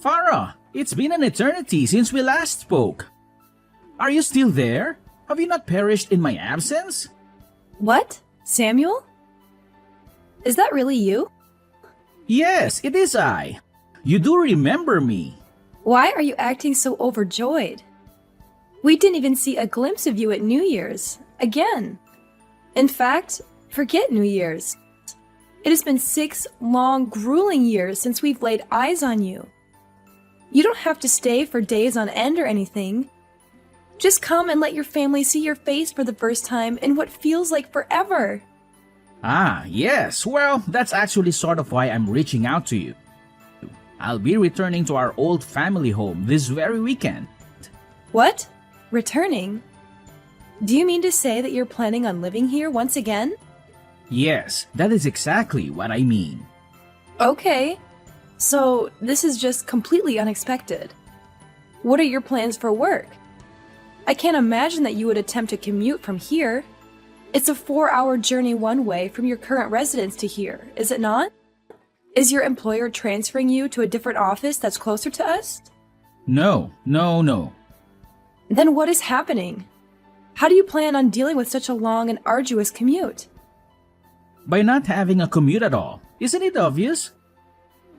Farah, it's been an eternity since we last spoke. Are you still there? Have you not perished in my absence? What? Samuel? Is that really you? Yes, it is I. You do remember me. Why are you acting so overjoyed? We didn't even see a glimpse of you at New Year's. Again. In fact, forget New Year's. It has been 6 long, grueling years since we've laid eyes on you. You don't have to stay for days on end or anything. Just come and let your family see your face for the first time in what feels like forever. Ah, yes. Well, that's actually sort of why I'm reaching out to you. I'll be returning to our old family home this very weekend. What? Returning? Do you mean to say that you're planning on living here once again? Yes, that is exactly what I mean. Okay. So, this is just completely unexpected. What are your plans for work? I can't imagine that you would attempt to commute from here. It's a 4-hour journey one way from your current residence to here, is it not? Is your employer transferring you to a different office that's closer to us? No. Then what is happening? How do you plan on dealing with such a long and arduous commute? By not having a commute at all. Isn't it obvious?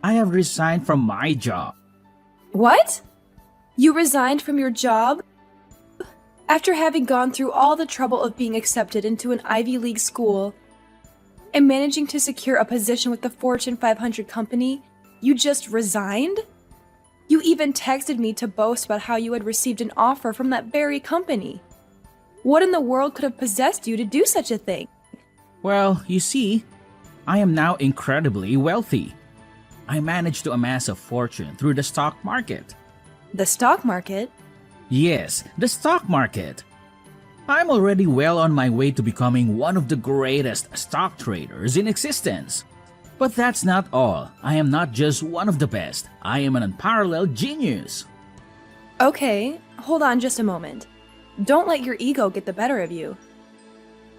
I have resigned from my job. What? You resigned from your job? After having gone through all the trouble of being accepted into an Ivy League school and managing to secure a position with the Fortune 500 company, you just resigned? You even texted me to boast about how you had received an offer from that very company. What in the world could have possessed you to do such a thing? Well, you see, I am now incredibly wealthy. I managed to amass a fortune through the stock market. The stock market? Yes, the stock market. I'm already well on my way to becoming one of the greatest stock traders in existence. But that's not all. I am not just one of the best. I am an unparalleled genius. Okay, hold on just a moment. Don't let your ego get the better of you.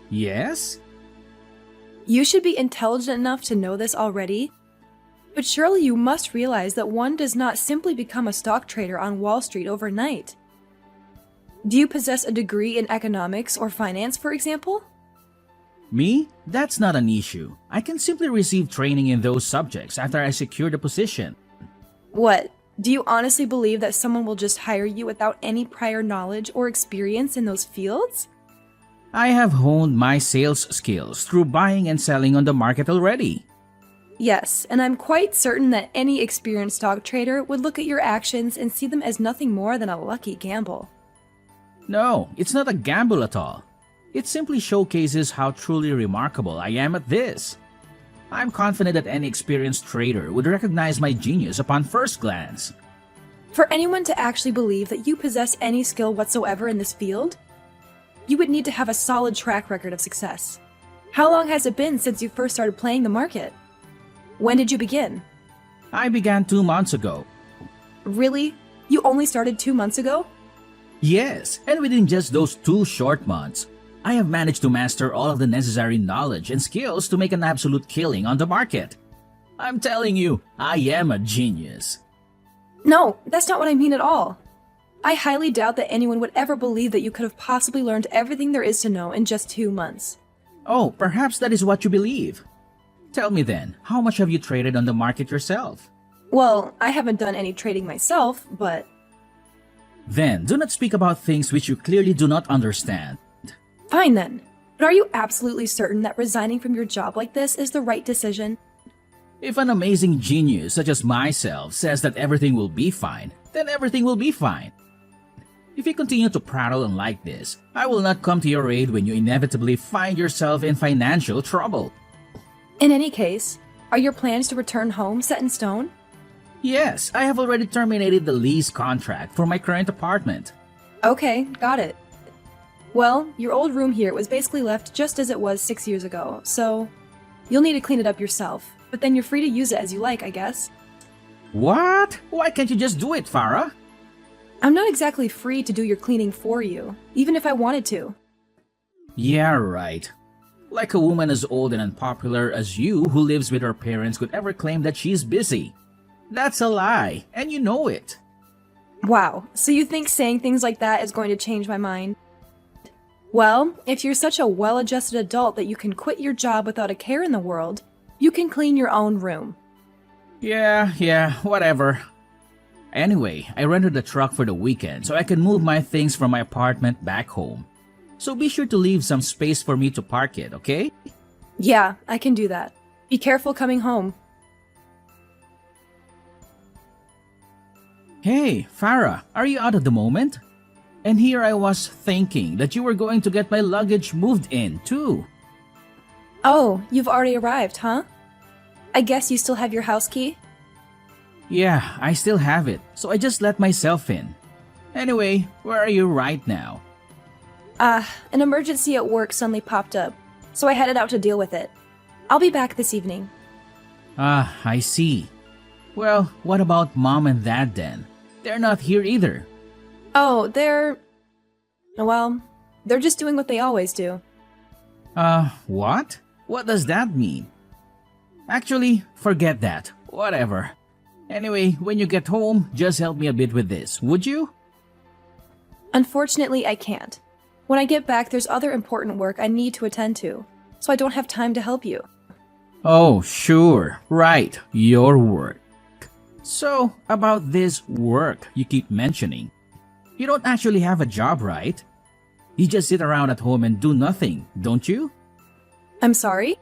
Yes? You should be intelligent enough to know this already. But surely you must realize that one does not simply become a stock trader on Wall Street overnight. Do you possess a degree in economics or finance, for example? Me? That's not an issue. I can simply receive training in those subjects after I secure the position. What? Do you honestly believe that someone will just hire you without any prior knowledge or experience in those fields? I have honed my sales skills through buying and selling on the market already. Yes, and I'm quite certain that any experienced stock trader would look at your actions and see them as nothing more than a lucky gamble. No, it's not a gamble at all. It simply showcases how truly remarkable I am at this. I'm confident that any experienced trader would recognize my genius upon first glance. For anyone to actually believe that you possess any skill whatsoever in this field, you would need to have a solid track record of success. How long has it been since you first started playing the market? When did you begin? I began 2 months ago. Really? You only started 2 months ago? Yes, and within just those 2 short months, I have managed to master all of the necessary knowledge and skills to make an absolute killing on the market. I'm telling you, I am a genius. No, that's not what I mean at all. I highly doubt that anyone would ever believe that you could have possibly learned everything there is to know in just 2 months. Oh, perhaps that is what you believe. Tell me then, how much have you traded on the market yourself? Well, I haven't done any trading myself, but... Then, do not speak about things which you clearly do not understand. Fine then. But are you absolutely certain that resigning from your job like this is the right decision? If an amazing genius such as myself says that everything will be fine, then everything will be fine. If you continue to prattle on like this, I will not come to your aid when you inevitably find yourself in financial trouble. In any case, are your plans to return home set in stone? Yes, I have already terminated the lease contract for my current apartment. Okay, got it. Well, your old room here was basically left just as it was 6 years ago, so you'll need to clean it up yourself, but then you're free to use it as you like, I guess. What? Why can't you just do it, Farah? I'm not exactly free to do your cleaning for you, even if I wanted to. Yeah, right. Like a woman as old and unpopular as you who lives with her parents could ever claim that she's busy. That's a lie, and you know it. Wow, so you think saying things like that is going to change my mind? Well, if you're such a well-adjusted adult that you can quit your job without a care in the world, you can clean your own room. Yeah, whatever. Anyway, I rented a truck for the weekend so I can move my things from my apartment back home. So be sure to leave some space for me to park it, okay? Yeah, I can do that. Be careful coming home. Hey, Farah, are you out at the moment? And here I was thinking that you were going to get my luggage moved in, too. Oh, you've already arrived, huh? I guess you still have your house key? Yeah, I still have it, so I just let myself in. Anyway, where are you right now? An emergency at work suddenly popped up, so I headed out to deal with it. I'll be back this evening. I see. Well, what about Mom and Dad then? They're not here either. Oh, well, they're just doing what they always do. What? What does that mean? Actually, forget that. Whatever. Anyway, when you get home, just help me a bit with this, would you? Unfortunately, I can't. When I get back, there's other important work I need to attend to, so I don't have time to help you. Oh, sure. Right. Your work. So, about this work you keep mentioning, you don't actually have a job, right? You just sit around at home and do nothing, don't you? I'm sorry?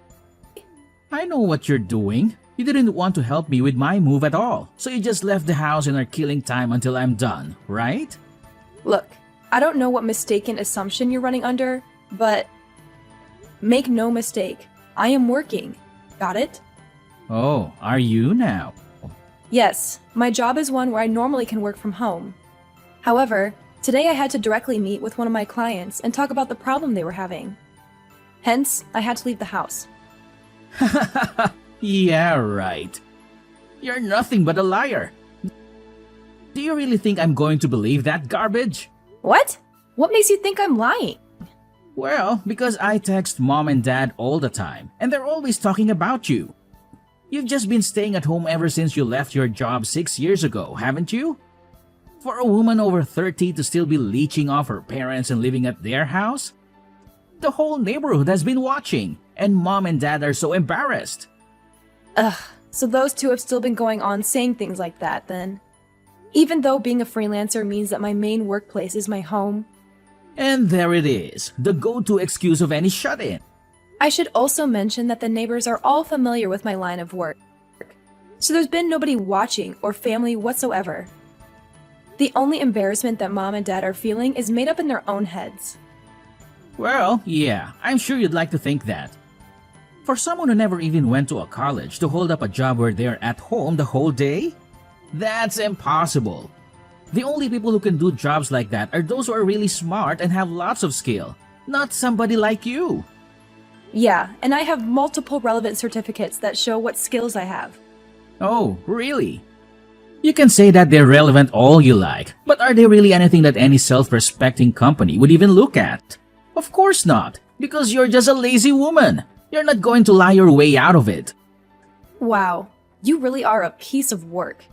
I know what you're doing. You didn't want to help me with my move at all, so you just left the house and are killing time until I'm done, right? Look, I don't know what mistaken assumption you're running under, but make no mistake, I am working. Got it? Oh, are you now? Yes, my job is one where I normally can work from home. However, today I had to directly meet with one of my clients and talk about the problem they were having. Hence, I had to leave the house. Yeah, right. You're nothing but a liar. Do you really think I'm going to believe that garbage? What? What makes you think I'm lying? Well, because I text Mom and Dad all the time, and they're always talking about you. You've just been staying at home ever since you left your job 6 years ago, haven't you? For a woman over 30 to still be leeching off her parents and living at their house? The whole neighborhood has been watching, and Mom and Dad are so embarrassed. Ugh, so those two have still been going on saying things like that then. Even though being a freelancer means that my main workplace is my home. And there it is, the go-to excuse of any shut-in. I should also mention that the neighbors are all familiar with my line of work. So there's been nobody watching or family whatsoever. The only embarrassment that Mom and Dad are feeling is made up in their own heads. Well, yeah, I'm sure you'd like to think that. For someone who never even went to a college to hold up a job where they're at home the whole day? That's impossible. The only people who can do jobs like that are those who are really smart and have lots of skill, not somebody like you. Yeah, and I have multiple relevant certificates that show what skills I have. Oh, really? You can say that they're relevant all you like, but are they really anything that any self-respecting company would even look at? Of course not, because you're just a lazy woman. You're not going to lie your way out of it. Wow, you really are a piece of work.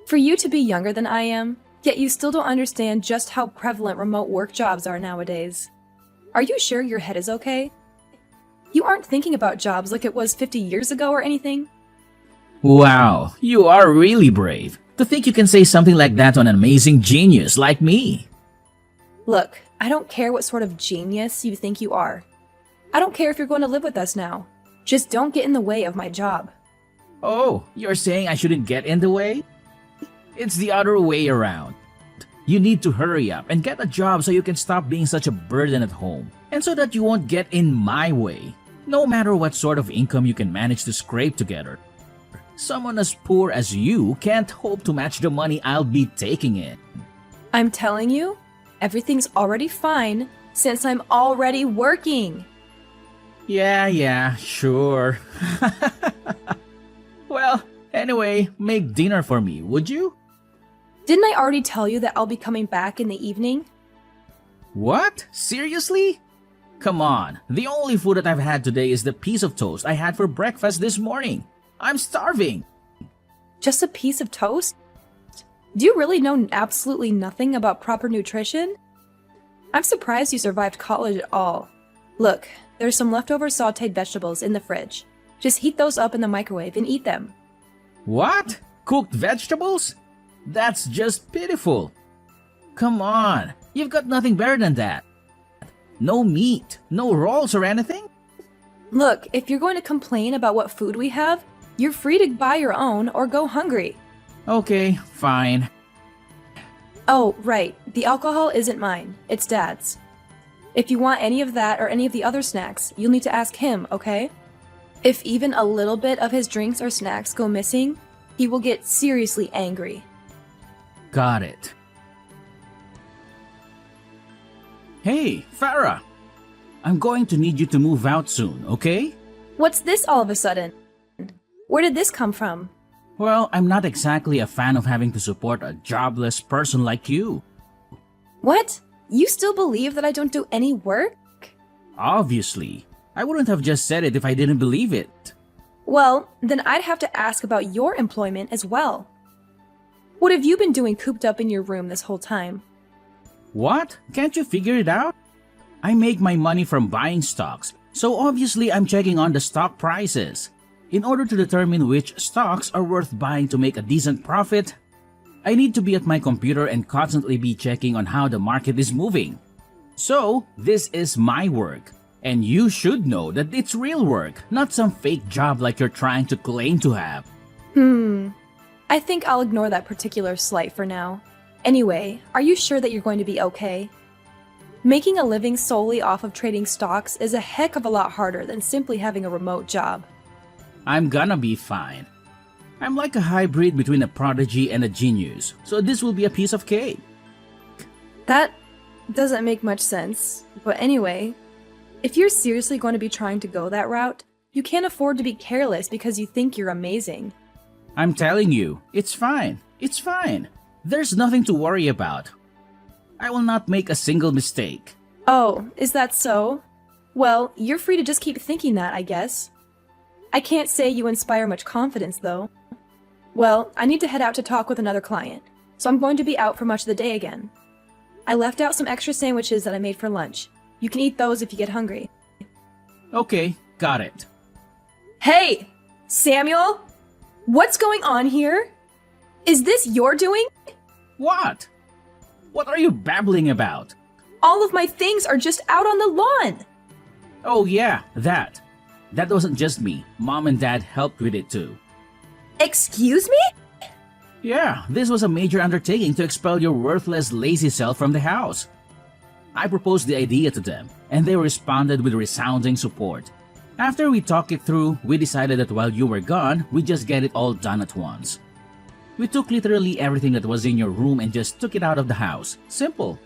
For you to be younger than I am, yet you still don't understand just how prevalent remote work jobs are nowadays. Are you sure your head is okay? You aren't thinking about jobs like it was 50 years ago or anything? Wow, you are really brave to think you can say something like that to an amazing genius like me. Look, I don't care what sort of genius you think you are. I don't care if you're going to live with us now. Just don't get in the way of my job. Oh, you're saying I shouldn't get in the way? It's the other way around. You need to hurry up and get a job so you can stop being such a burden at home, and so that you won't get in my way, no matter what sort of income you can manage to scrape together. Someone as poor as you can't hope to match the money I'll be taking in. I'm telling you, everything's already fine since I'm already working. Yeah, sure. Well, anyway, make dinner for me, would you? Didn't I already tell you that I'll be coming back in the evening? What? Seriously? Come on, the only food that I've had today is the piece of toast I had for breakfast this morning. I'm starving. Just a piece of toast? Do you really know absolutely nothing about proper nutrition? I'm surprised you survived college at all. Look, there's some leftover sautéed vegetables in the fridge. Just heat those up in the microwave and eat them. What? Cooked vegetables? That's just pitiful. Come on, you've got nothing better than that. No meat, no rolls or anything? Look, if you're going to complain about what food we have, you're free to buy your own or go hungry. Okay, fine. Oh, right, the alcohol isn't mine, it's Dad's. If you want any of that or any of the other snacks, you'll need to ask him, okay? If even a little bit of his drinks or snacks go missing, he will get seriously angry. Got it. Hey, Farah! I'm going to need you to move out soon, okay? What's this all of a sudden? Where did this come from? Well, I'm not exactly a fan of having to support a jobless person like you. What? You still believe that I don't do any work? Obviously. I wouldn't have just said it if I didn't believe it. Well, then I'd have to ask about your employment as well. What have you been doing cooped up in your room this whole time? What? Can't you figure it out? I make my money from buying stocks, so obviously I'm checking on the stock prices. In order to determine which stocks are worth buying to make a decent profit, I need to be at my computer and constantly be checking on how the market is moving. So, this is my work, and you should know that it's real work, not some fake job like you're trying to claim to have. I think I'll ignore that particular slight for now. Anyway, are you sure that you're going to be okay? Making a living solely off of trading stocks is a heck of a lot harder than simply having a remote job. I'm gonna be fine. I'm like a hybrid between a prodigy and a genius, so this will be a piece of cake. That doesn't make much sense, but anyway, if you're seriously going to be trying to go that route, you can't afford to be careless because you think you're amazing. I'm telling you, it's fine. It's fine. There's nothing to worry about. I will not make a single mistake. Oh, is that so? Well, you're free to just keep thinking that, I guess. I can't say you inspire much confidence, though. Well, I need to head out to talk with another client, so I'm going to be out for much of the day again. I left out some extra sandwiches that I made for lunch. You can eat those if you get hungry. Okay, got it. Hey! Samuel? What's going on here? Is this your doing? What? What are you babbling about? All of my things are just out on the lawn! Oh yeah, that. That wasn't just me. Mom and Dad helped with it too. Excuse me? Yeah, this was a major undertaking to expel your worthless, lazy self from the house. I proposed the idea to them, and they responded with resounding support. After we talked it through, we decided that while you were gone, we'd just get it all done at once. We took literally everything that was in your room and just took it out of the house. Simple.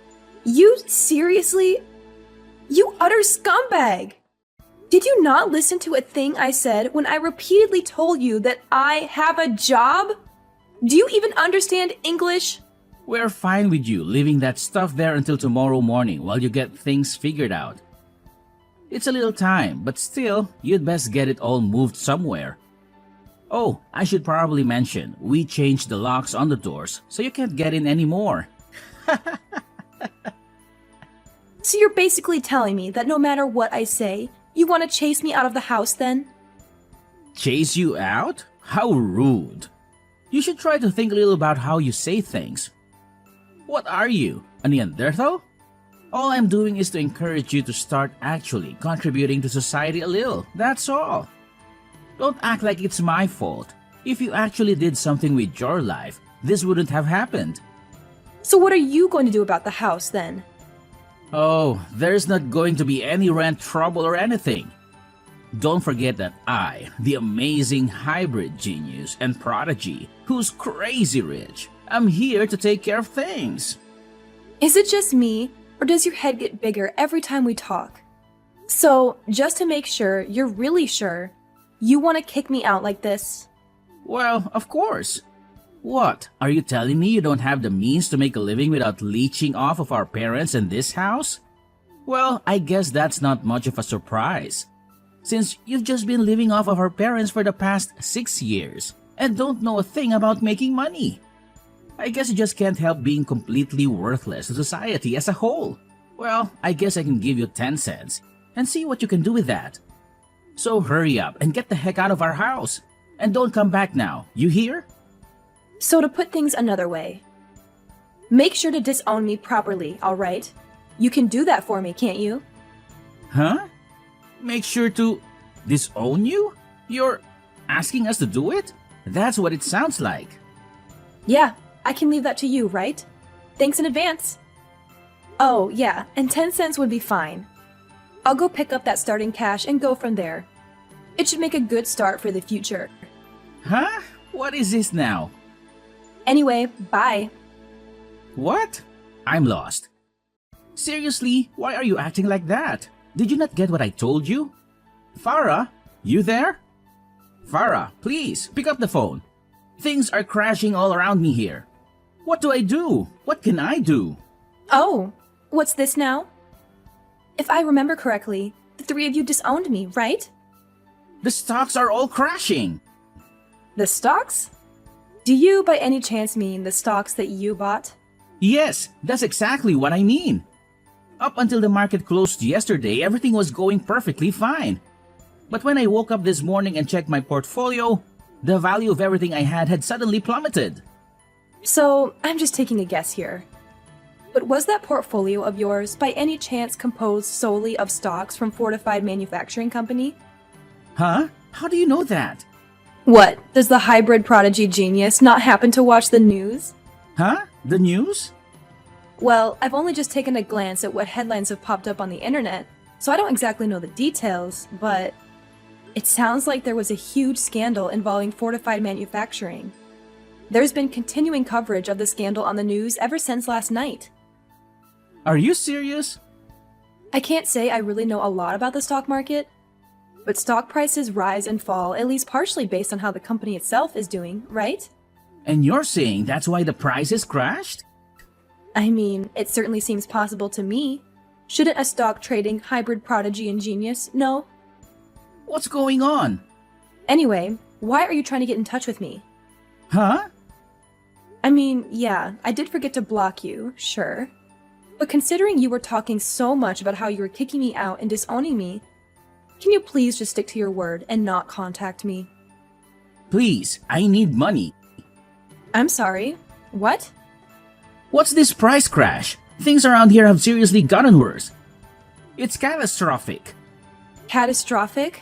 You seriously? You utter scumbag! Did you not listen to a thing I said when I repeatedly told you that I have a job? Do you even understand English? We're fine with you leaving that stuff there until tomorrow morning while you get things figured out. It's a little time, but still, you'd best get it all moved somewhere. Oh, I should probably mention, we changed the locks on the doors, so you can't get in anymore. So you're basically telling me that no matter what I say, you want to chase me out of the house then? Chase you out? How rude. You should try to think a little about how you say things. What are you, a Neanderthal? All I'm doing is to encourage you to start actually contributing to society a little, that's all. Don't act like it's my fault. If you actually did something with your life, this wouldn't have happened. So what are you going to do about the house then? Oh, there's not going to be any rent trouble or anything. Don't forget that I, the amazing hybrid genius and prodigy, who's crazy rich, am here to take care of things. Is it just me, or does your head get bigger every time we talk? So, just to make sure you're really sure, you want to kick me out like this? Well, of course. What, are you telling me you don't have the means to make a living without leeching off of our parents in this house? Well, I guess that's not much of a surprise, since you've just been living off of our parents for the past 6 years. and don't know a thing about making money. I guess you just can't help being completely worthless to society as a whole. Well, I guess I can give you 10 cents and see what you can do with that. So hurry up and get the heck out of our house. And don't come back now, you hear? So to put things another way, make sure to disown me properly, alright? You can do that for me, can't you? Huh? Make sure to disown you? You're asking us to do it? That's what it sounds like. Yeah, I can leave that to you, right? Thanks in advance. Oh, yeah, and 10 cents would be fine. I'll go pick up that starting cash and go from there. It should make a good start for the future. Huh? What is this now? Anyway, bye. What? I'm lost. Seriously, why are you acting like that? Did you not get what I told you? Farah, you there? Farah, please, pick up the phone. Things are crashing all around me here. What do I do? What can I do? Oh, what's this now? If I remember correctly, the three of you disowned me, right? The stocks are all crashing. The stocks? Do you by any chance mean the stocks that you bought? Yes, that's exactly what I mean. Up until the market closed yesterday, everything was going perfectly fine. But when I woke up this morning and checked my portfolio, the value of everything I had suddenly plummeted. So, I'm just taking a guess here. But was that portfolio of yours by any chance composed solely of stocks from Fortified Manufacturing Company? Huh? How do you know that? What, does the hybrid prodigy genius not happen to watch the news? Huh? The news? Well, I've only just taken a glance at what headlines have popped up on the internet, so I don't exactly know the details, but it sounds like there was a huge scandal involving Fortified Manufacturing. There's been continuing coverage of the scandal on the news ever since last night. Are you serious? I can't say I really know a lot about the stock market, but stock prices rise and fall at least partially based on how the company itself is doing, right? And you're saying that's why the prices crashed? I mean, it certainly seems possible to me. Shouldn't a stock trading hybrid prodigy and genius know? What's going on? Anyway, why are you trying to get in touch with me? Huh? I mean, yeah, I did forget to block you, sure. But considering you were talking so much about how you were kicking me out and disowning me, can you please just stick to your word and not contact me? Please, I need money. I'm sorry, what? What's this price crash? Things around here have seriously gotten worse. It's catastrophic. Catastrophic?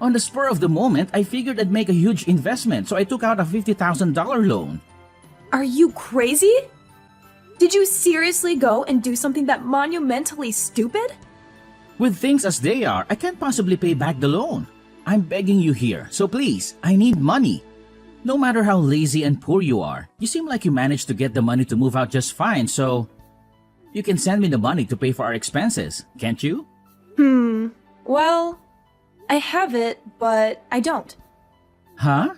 On the spur of the moment, I figured I'd make a huge investment, so I took out a $50,000 loan. Are you crazy? Did you seriously go and do something that monumentally stupid? With things as they are, I can't possibly pay back the loan. I'm begging you here, so please, I need money. No matter how lazy and poor you are, you seem like you managed to get the money to move out just fine, so you can send me the money to pay for our expenses, can't you? Well, I have it, but I don't. Huh?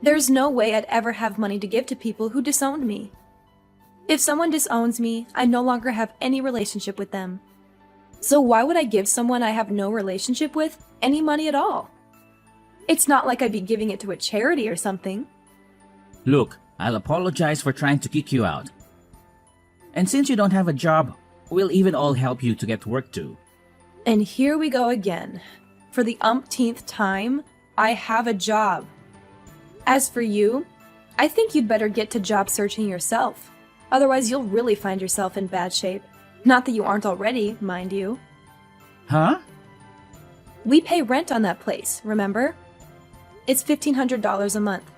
There's no way I'd ever have money to give to people who disowned me. If someone disowns me, I no longer have any relationship with them. So why would I give someone I have no relationship with any money at all? It's not like I'd be giving it to a charity or something. Look, I'll apologize for trying to kick you out. And since you don't have a job, we'll even all help you to get work too. And here we go again. For the umpteenth time, I have a job. As for you, I think you'd better get to job searching yourself. Otherwise, you'll really find yourself in bad shape. Not that you aren't already, mind you. Huh? We pay rent on that place, remember? It's $1,500 a month.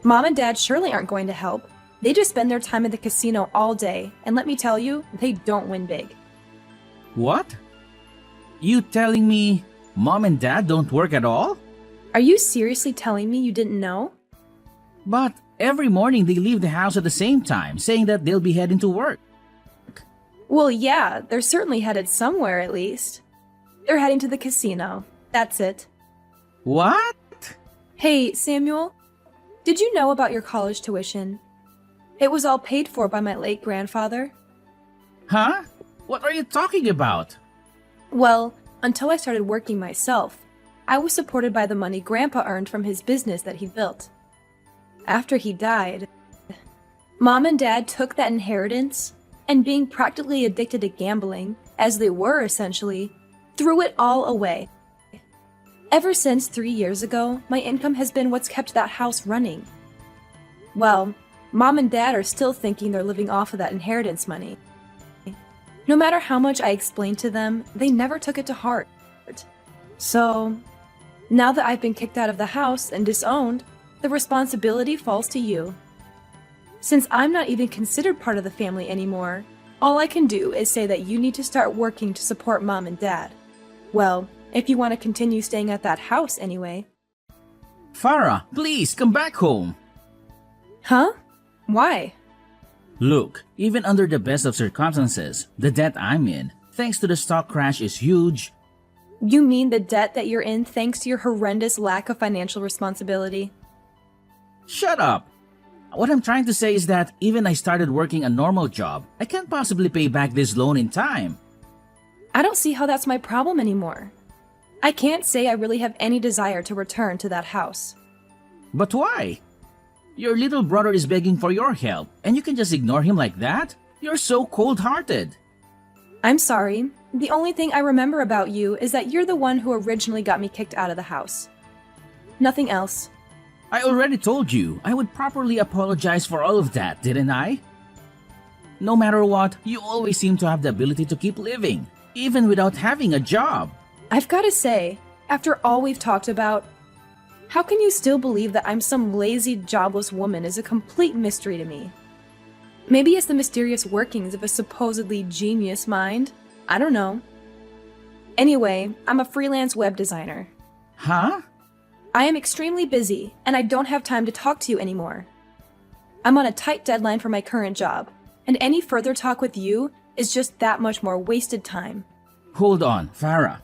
Mom and Dad surely aren't going to help. They just spend their time at the casino all day, and let me tell you, they don't win big. What? You telling me Mom and Dad don't work at all? Are you seriously telling me you didn't know? But every morning they leave the house at the same time, saying that they'll be heading to work. Well, yeah, they're certainly headed somewhere at least. They're heading to the casino. That's it. What? Hey, Samuel, did you know about your college tuition? It was all paid for by my late grandfather. Huh? What are you talking about? Well, until I started working myself, I was supported by the money Grandpa earned from his business that he built. After he died, Mom and Dad took that inheritance and, being practically addicted to gambling, as they were essentially, threw it all away. Ever since 3 years ago, my income has been what's kept that house running. Well, Mom and Dad are still thinking they're living off of that inheritance money. No matter how much I explained to them, they never took it to heart. So, now that I've been kicked out of the house and disowned, the responsibility falls to you. Since I'm not even considered part of the family anymore, all I can do is say that you need to start working to support Mom and Dad. Well, if you want to continue staying at that house anyway. Farah, please come back home. Huh? Why? Look, even under the best of circumstances, the debt I'm in, thanks to the stock crash, is huge. You mean the debt that you're in thanks to your horrendous lack of financial responsibility? Shut up! What I'm trying to say is that even I started working a normal job, I can't possibly pay back this loan in time. I don't see how that's my problem anymore. I can't say I really have any desire to return to that house. But why? Your little brother is begging for your help, and you can just ignore him like that? You're so cold-hearted. I'm sorry. The only thing I remember about you is that you're the one who originally got me kicked out of the house. Nothing else. I already told you I would properly apologize for all of that, didn't I? No matter what, you always seem to have the ability to keep living, even without having a job. I've got to say, after all we've talked about, how can you still believe that I'm some lazy, jobless woman is a complete mystery to me. Maybe it's the mysterious workings of a supposedly genius mind. I don't know. Anyway, I'm a freelance web designer. Huh? I am extremely busy, and I don't have time to talk to you anymore. I'm on a tight deadline for my current job, and any further talk with you is just that much more wasted time. Hold on, Farah.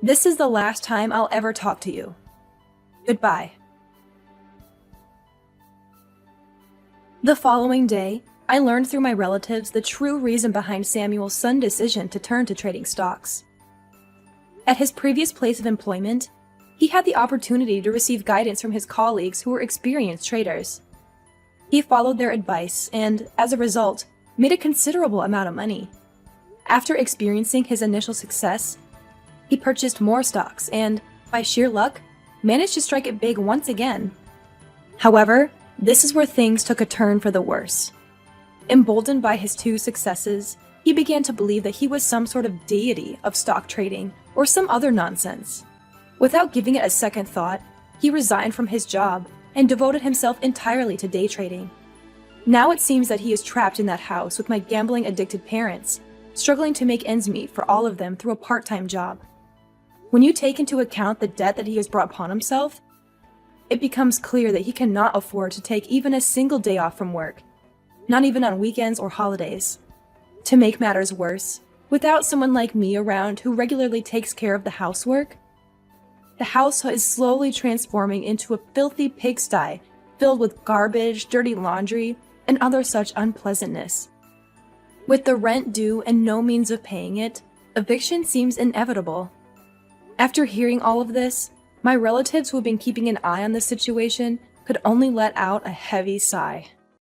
This is the last time I'll ever talk to you. Goodbye. The following day, I learned through my relatives the true reason behind Samuel's sudden decision to turn to trading stocks. At his previous place of employment, he had the opportunity to receive guidance from his colleagues who were experienced traders. He followed their advice and, as a result, made a considerable amount of money. After experiencing his initial success, he purchased more stocks and, by sheer luck, managed to strike it big once again. However, this is where things took a turn for the worse. Emboldened by his two successes, he began to believe that he was some sort of deity of stock trading or some other nonsense. Without giving it a second thought, he resigned from his job and devoted himself entirely to day trading. Now it seems that he is trapped in that house with my gambling-addicted parents, struggling to make ends meet for all of them through a part-time job. When you take into account the debt that he has brought upon himself, it becomes clear that he cannot afford to take even a single day off from work, not even on weekends or holidays. To make matters worse, without someone like me around who regularly takes care of the housework, the house is slowly transforming into a filthy pigsty filled with garbage, dirty laundry, and other such unpleasantness. With the rent due and no means of paying it, eviction seems inevitable. After hearing all of this, my relatives who have been keeping an eye on the situation could only let out a heavy sigh.